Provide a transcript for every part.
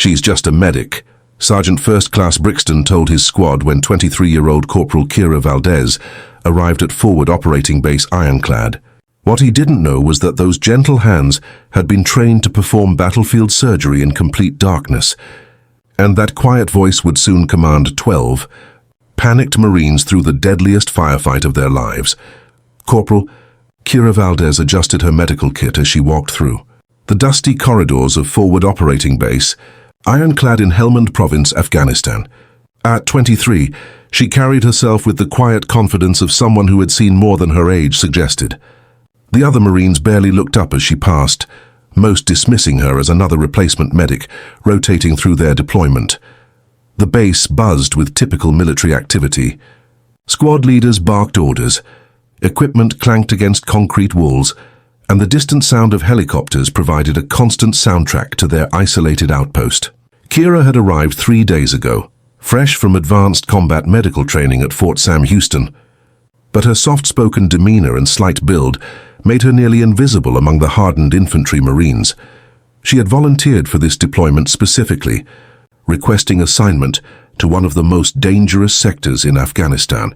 "She's just a medic," Sergeant First Class Brixton told his squad when 23-year-old Corporal Kira Valdez arrived at Forward Operating Base Ironclad. What he didn't know was that those gentle hands had been trained to perform battlefield surgery in complete darkness, and that quiet voice would soon command 12 panicked Marines through the deadliest firefight of their lives. Corporal Kira Valdez adjusted her medical kit as she walked through the dusty corridors of Forward Operating Base, Ironclad in Helmand Province, Afghanistan. At 23, she carried herself with the quiet confidence of someone who had seen more than her age suggested. The other Marines barely looked up as she passed, most dismissing her as another replacement medic rotating through their deployment. The base buzzed with typical military activity. Squad leaders barked orders, equipment clanked against concrete walls, and the distant sound of helicopters provided a constant soundtrack to their isolated outpost. Kira had arrived 3 days ago, fresh from advanced combat medical training at Fort Sam Houston, but her soft-spoken demeanor and slight build made her nearly invisible among the hardened infantry Marines. She had volunteered for this deployment specifically, requesting assignment to one of the most dangerous sectors in Afghanistan.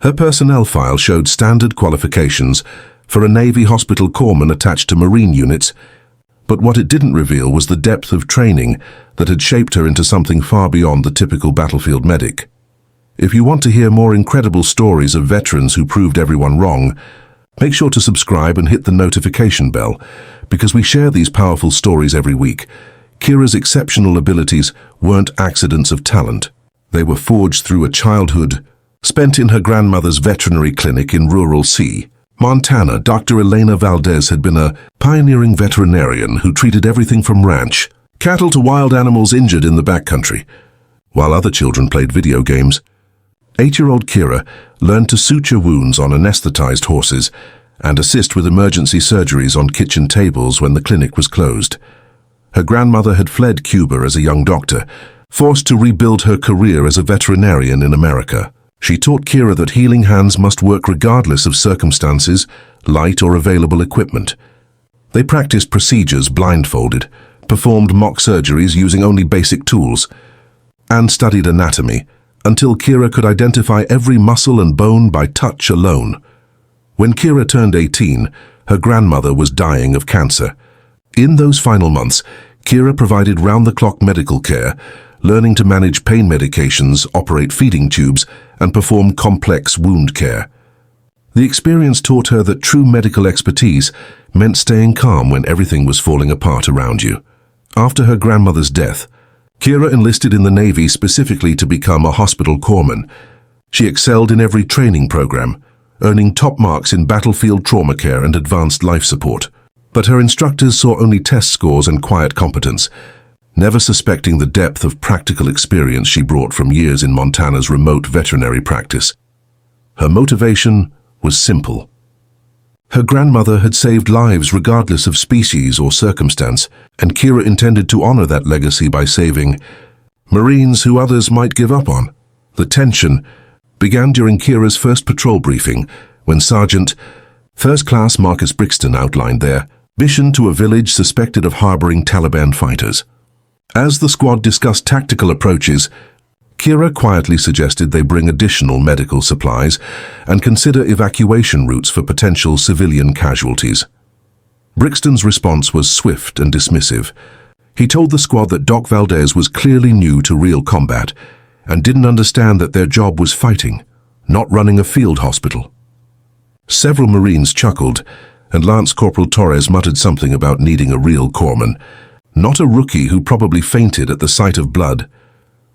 Her personnel file showed standard qualifications for a Navy hospital corpsman attached to Marine units, but what it didn't reveal was the depth of training that had shaped her into something far beyond the typical battlefield medic. If you want to hear more incredible stories of veterans who proved everyone wrong, make sure to subscribe and hit the notification bell, because we share these powerful stories every week. Kira's exceptional abilities weren't accidents of talent. They were forged through a childhood spent in her grandmother's veterinary clinic in rural C. Montana. Dr. Elena Valdez had been a pioneering veterinarian who treated everything from ranch cattle to wild animals injured in the backcountry. While other children played video games, 8-year-old Kira learned to suture wounds on anesthetized horses and assist with emergency surgeries on kitchen tables when the clinic was closed. Her grandmother had fled Cuba as a young doctor, forced to rebuild her career as a veterinarian in America. She taught Kira that healing hands must work regardless of circumstances, light or available equipment. They practiced procedures blindfolded, performed mock surgeries using only basic tools, and studied anatomy until Kira could identify every muscle and bone by touch alone. When Kira turned 18, her grandmother was dying of cancer. In those final months, Kira provided round-the-clock medical care, learning to manage pain medications, operate feeding tubes, and perform complex wound care. The experience taught her that true medical expertise meant staying calm when everything was falling apart around you. After her grandmother's death, Kira enlisted in the Navy specifically to become a hospital corpsman. She excelled in every training program, earning top marks in battlefield trauma care and advanced life support. But her instructors saw only test scores and quiet competence, never suspecting the depth of practical experience she brought from years in Montana's remote veterinary practice. Her motivation was simple. Her grandmother had saved lives regardless of species or circumstance, and Kira intended to honor that legacy by saving Marines who others might give up on. The tension began during Kira's first patrol briefing, when Sergeant First Class Marcus Brixton outlined their mission to a village suspected of harboring Taliban fighters. As the squad discussed tactical approaches, Kira quietly suggested they bring additional medical supplies and consider evacuation routes for potential civilian casualties. Brixton's response was swift and dismissive. He told the squad that Doc Valdez was clearly new to real combat and didn't understand that their job was fighting, not running a field hospital. Several Marines chuckled, and Lance Corporal Torres muttered something about needing a real corpsman, not a rookie who probably fainted at the sight of blood.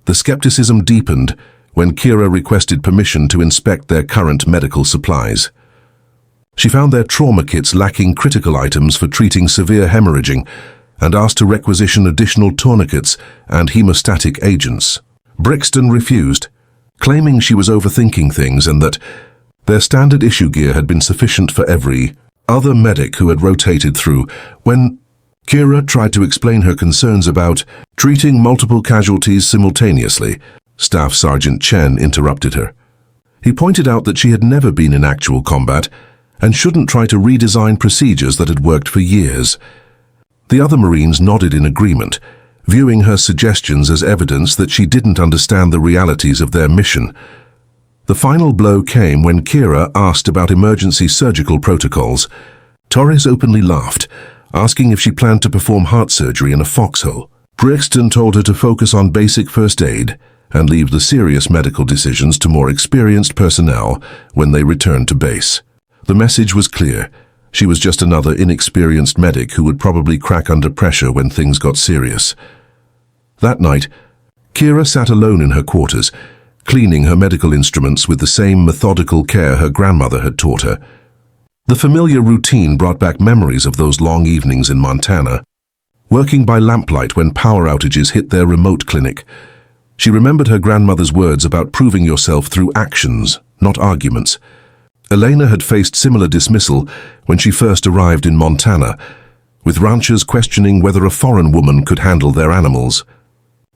The skepticism deepened when Kira requested permission to inspect their current medical supplies. She found their trauma kits lacking critical items for treating severe hemorrhaging and asked to requisition additional tourniquets and hemostatic agents. Brixton refused, claiming she was overthinking things and that their standard issue gear had been sufficient for every other medic who had rotated through. When Kira tried to explain her concerns about treating multiple casualties simultaneously, Staff Sergeant Chen interrupted her. He pointed out that she had never been in actual combat and shouldn't try to redesign procedures that had worked for years. The other Marines nodded in agreement, viewing her suggestions as evidence that she didn't understand the realities of their mission. The final blow came when Kira asked about emergency surgical protocols. Torres openly laughed, asking if she planned to perform heart surgery in a foxhole. Brixton told her to focus on basic first aid and leave the serious medical decisions to more experienced personnel when they returned to base. The message was clear. She was just another inexperienced medic who would probably crack under pressure when things got serious. That night, Kira sat alone in her quarters, cleaning her medical instruments with the same methodical care her grandmother had taught her. The familiar routine brought back memories of those long evenings in Montana, working by lamplight when power outages hit their remote clinic. She remembered her grandmother's words about proving yourself through actions, not arguments. Elena had faced similar dismissal when she first arrived in Montana, with ranchers questioning whether a foreign woman could handle their animals.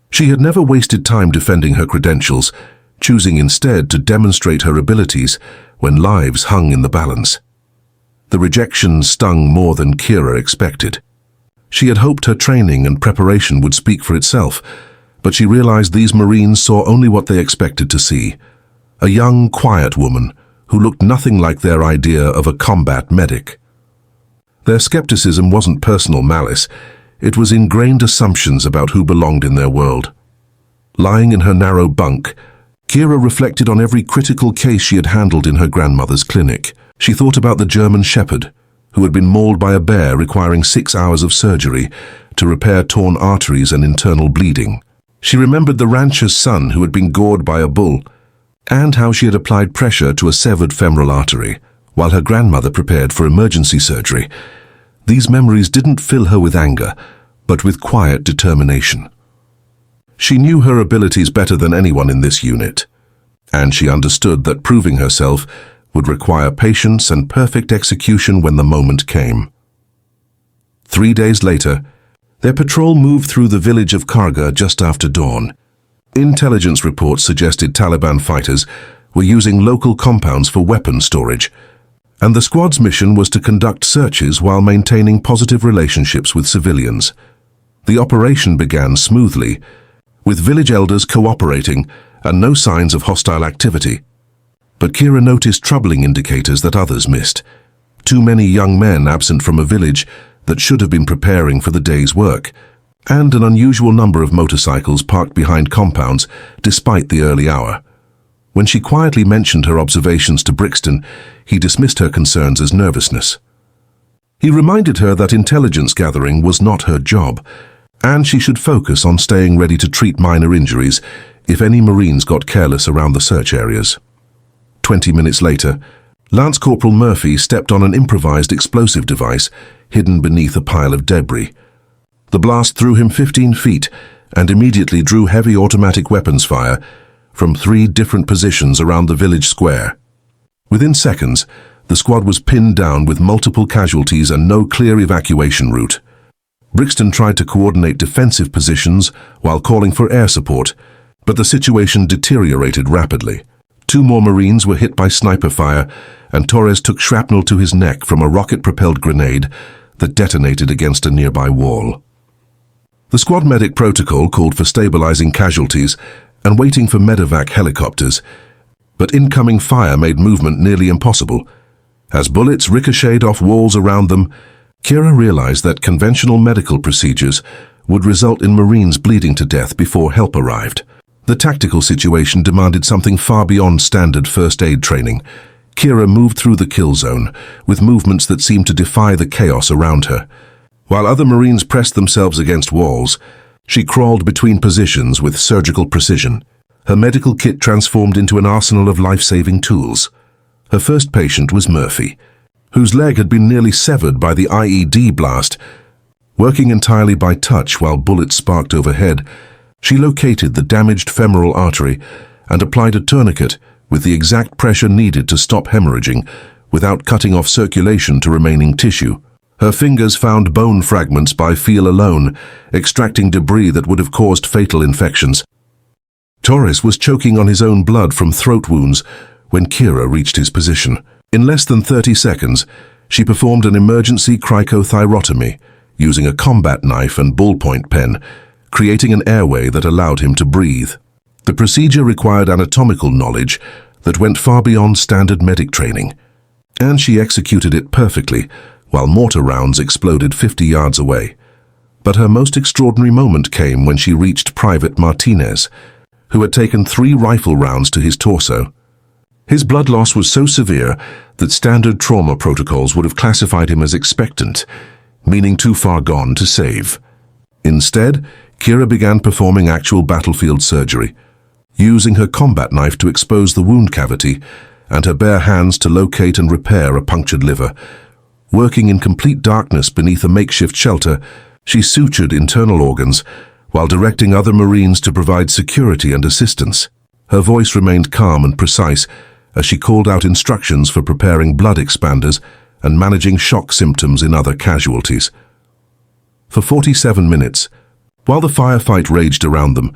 She had never wasted time defending her credentials, choosing instead to demonstrate her abilities when lives hung in the balance. The rejection stung more than Kira expected. She had hoped her training and preparation would speak for itself, but she realized these Marines saw only what they expected to see. A young, quiet woman who looked nothing like their idea of a combat medic. Their skepticism wasn't personal malice, it was ingrained assumptions about who belonged in their world. Lying in her narrow bunk, Kira reflected on every critical case she had handled in her grandmother's clinic. She thought about the German shepherd, who had been mauled by a bear requiring 6 hours of surgery to repair torn arteries and internal bleeding. She remembered the rancher's son who had been gored by a bull, and how she had applied pressure to a severed femoral artery, while her grandmother prepared for emergency surgery. These memories didn't fill her with anger, but with quiet determination. She knew her abilities better than anyone in this unit, and she understood that proving herself would require patience and perfect execution when the moment came. 3 days later, their patrol moved through the village of Karga just after dawn. Intelligence reports suggested Taliban fighters were using local compounds for weapon storage, and the squad's mission was to conduct searches while maintaining positive relationships with civilians. The operation began smoothly, with village elders cooperating and no signs of hostile activity. But Kira noticed troubling indicators that others missed. Too many young men absent from a village that should have been preparing for the day's work, and an unusual number of motorcycles parked behind compounds despite the early hour. When she quietly mentioned her observations to Brixton, he dismissed her concerns as nervousness. He reminded her that intelligence gathering was not her job, and she should focus on staying ready to treat minor injuries if any Marines got careless around the search areas. 20 minutes later, Lance Corporal Murphy stepped on an improvised explosive device hidden beneath a pile of debris. The blast threw him 15 feet and immediately drew heavy automatic weapons fire from 3 different positions around the village square. Within seconds, the squad was pinned down with multiple casualties and no clear evacuation route. Brixton tried to coordinate defensive positions while calling for air support, but the situation deteriorated rapidly. 2 more Marines were hit by sniper fire, and Torres took shrapnel to his neck from a rocket-propelled grenade that detonated against a nearby wall. The squad medic protocol called for stabilizing casualties and waiting for medevac helicopters, but incoming fire made movement nearly impossible. As bullets ricocheted off walls around them, Kira realized that conventional medical procedures would result in Marines bleeding to death before help arrived. The tactical situation demanded something far beyond standard first aid training. Kira moved through the kill zone with movements that seemed to defy the chaos around her. While other Marines pressed themselves against walls, she crawled between positions with surgical precision. Her medical kit transformed into an arsenal of life-saving tools. Her first patient was Murphy, whose leg had been nearly severed by the IED blast. Working entirely by touch while bullets sparked overhead, she located the damaged femoral artery and applied a tourniquet with the exact pressure needed to stop hemorrhaging without cutting off circulation to remaining tissue. Her fingers found bone fragments by feel alone, extracting debris that would have caused fatal infections. Torres was choking on his own blood from throat wounds when Kira reached his position. In less than 30 seconds, she performed an emergency cricothyrotomy using a combat knife and ballpoint pen, creating an airway that allowed him to breathe. The procedure required anatomical knowledge that went far beyond standard medic training, and she executed it perfectly while mortar rounds exploded 50 yards away. But her most extraordinary moment came when she reached Private Martinez, who had taken 3 rifle rounds to his torso. His blood loss was so severe that standard trauma protocols would have classified him as expectant, meaning too far gone to save. Instead, Kira began performing actual battlefield surgery, using her combat knife to expose the wound cavity and her bare hands to locate and repair a punctured liver. Working in complete darkness beneath a makeshift shelter, she sutured internal organs while directing other Marines to provide security and assistance. Her voice remained calm and precise as she called out instructions for preparing blood expanders and managing shock symptoms in other casualties. For 47 minutes, while the firefight raged around them,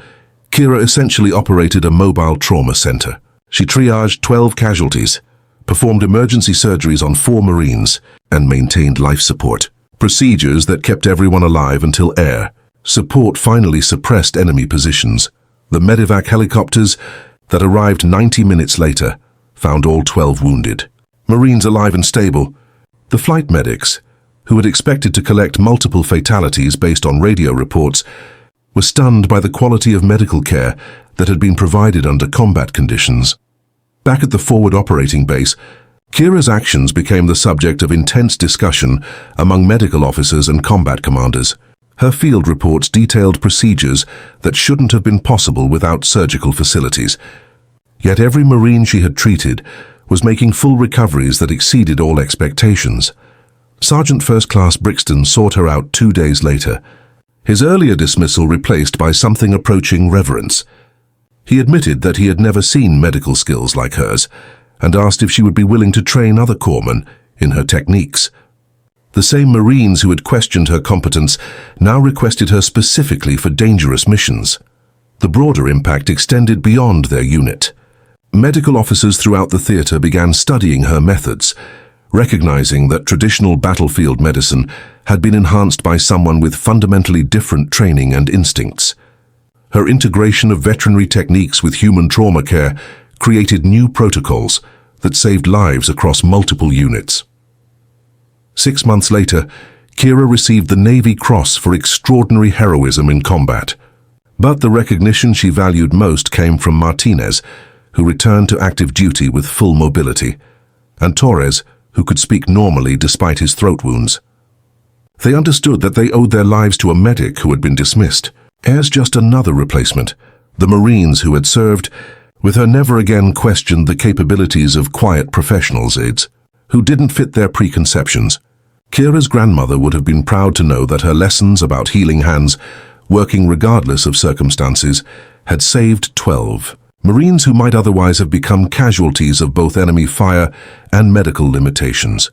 Kira essentially operated a mobile trauma center. She triaged 12 casualties, performed emergency surgeries on 4 Marines, and maintained life support. Procedures that kept everyone alive until air support finally suppressed enemy positions. The medevac helicopters that arrived 90 minutes later found all 12 wounded. Marines alive and stable. The flight medics, who had expected to collect multiple fatalities based on radio reports, were stunned by the quality of medical care that had been provided under combat conditions. Back at the forward operating base, Kira's actions became the subject of intense discussion among medical officers and combat commanders. Her field reports detailed procedures that shouldn't have been possible without surgical facilities. Yet every Marine she had treated was making full recoveries that exceeded all expectations. Sergeant First Class Brixton sought her out 2 days later, his earlier dismissal replaced by something approaching reverence. He admitted that he had never seen medical skills like hers, and asked if she would be willing to train other corpsmen in her techniques. The same Marines who had questioned her competence now requested her specifically for dangerous missions. The broader impact extended beyond their unit. Medical officers throughout the theater began studying her methods, recognizing that traditional battlefield medicine had been enhanced by someone with fundamentally different training and instincts. Her integration of veterinary techniques with human trauma care created new protocols that saved lives across multiple units. 6 months later, Kira received the Navy Cross for extraordinary heroism in combat. But the recognition she valued most came from Martinez, who returned to active duty with full mobility, and Torres, who could speak normally despite his throat wounds. They understood that they owed their lives to a medic who had been dismissed, as just another replacement. The Marines who had served with her never again questioned the capabilities of quiet professionals aides, who didn't fit their preconceptions. Kira's grandmother would have been proud to know that her lessons about healing hands, working regardless of circumstances, had saved 12 Marines who might otherwise have become casualties of both enemy fire and medical limitations.